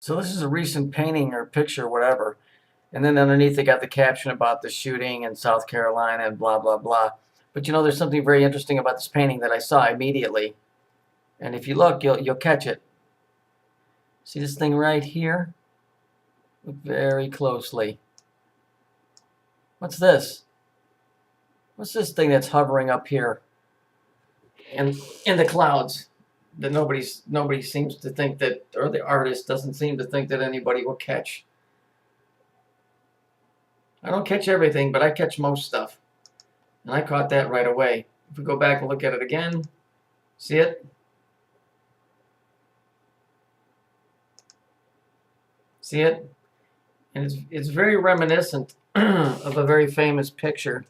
So this is a recent painting or picture, whatever. And then underneath they got the caption about the shooting in South Carolina and blah, blah, blah. But you know, there's something very interesting about this painting that I saw immediately. And if you look, you'll catch it. See this thing right here? Look very closely. What's this? What's this thing that's hovering up here in the clouds that nobody seems to think that, or the artist doesn't seem to think that anybody will catch? I don't catch everything, but I catch most stuff. And I caught that right away. If we go back and look at it again, see it? See it? And it's very reminiscent of a very famous picture.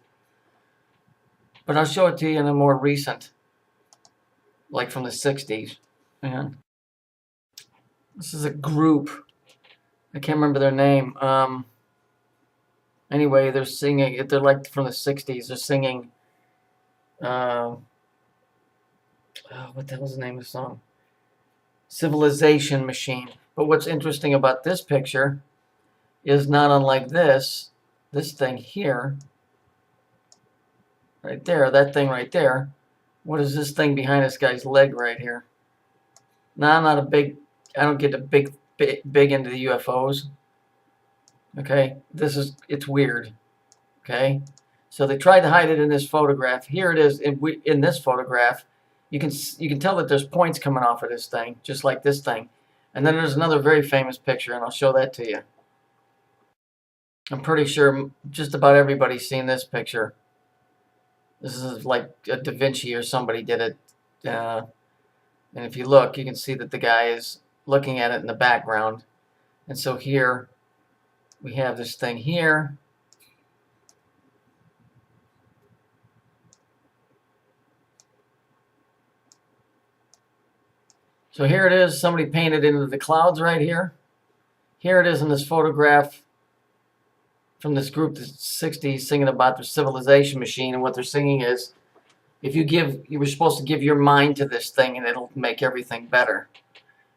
But I'll show it to you in a more recent, like from the 60s. Yeah. This is a group. I can't remember their name. Anyway, they're singing. They're like from the 60s. They're singing. What the hell's the name of the song? Civilization Machine. But what's interesting about this picture is not unlike this thing here, right there, that thing right there. What is this thing behind this guy's leg right here? Now, I'm not a big, I don't get a big into the UFOs. Okay, it's weird. Okay, so they tried to hide it in this photograph. Here it is in this photograph. You can tell that there's points coming off of this thing, just like this thing. And then there's another very famous picture, and I'll show that to you. I'm pretty sure just about everybody's seen this picture. This is like a Da Vinci or somebody did it. And if you look, you can see that the guy is looking at it in the background. And so here we have this thing here. So here it is. Somebody painted into the clouds right here. Here it is in this photograph from this group, the 60s, singing about the civilization machine. And what they're singing is, you were supposed to give your mind to this thing and it'll make everything better.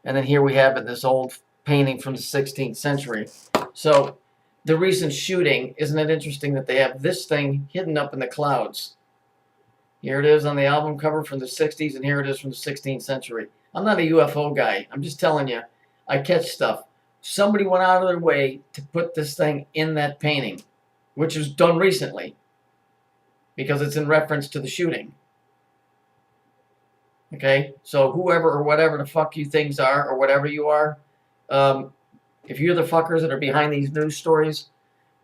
And then here we have it, this old painting from the 16th century. So the recent shooting, isn't it interesting that they have this thing hidden up in the clouds? Here it is on the album cover from the 60s, and here it is from the 16th century. I'm not a UFO guy. I'm just telling you, I catch stuff. Somebody went out of their way to put this thing in that painting, which was done recently, because it's in reference to the shooting. Okay, so whoever or whatever the fuck you things are, or whatever you are, if you're the fuckers that are behind these news stories,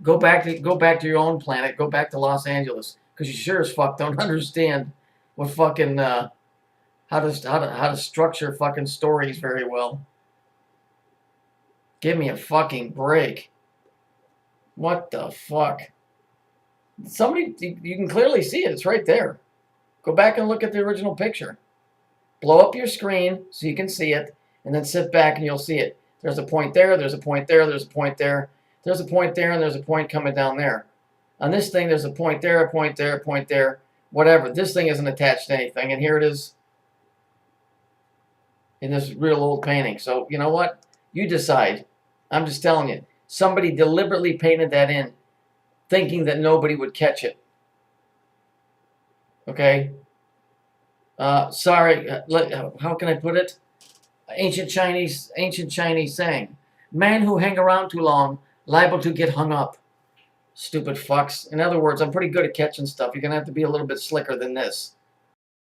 go back to your own planet. Go back to Los Angeles, because you sure as fuck don't understand what fucking how to structure fucking stories very well. Give me a fucking break. What the fuck? Somebody, you can clearly see it. It's right there. Go back and look at the original picture. Blow up your screen so you can see it, and then sit back and you'll see it. There's a point there, there's a point there, there's a point there, there's a point there, and there's a point coming down there. On this thing, there's a point there, a point there, a point there, whatever. This thing isn't attached to anything, and here it is in this real old painting. So, you know what? You decide. I'm just telling you. Somebody deliberately painted that in, thinking that nobody would catch it. Okay? Sorry, how can I put it? Ancient Chinese saying, "Man who hang around too long, liable to get hung up." Stupid fucks. In other words, I'm pretty good at catching stuff. You're going to have to be a little bit slicker than this.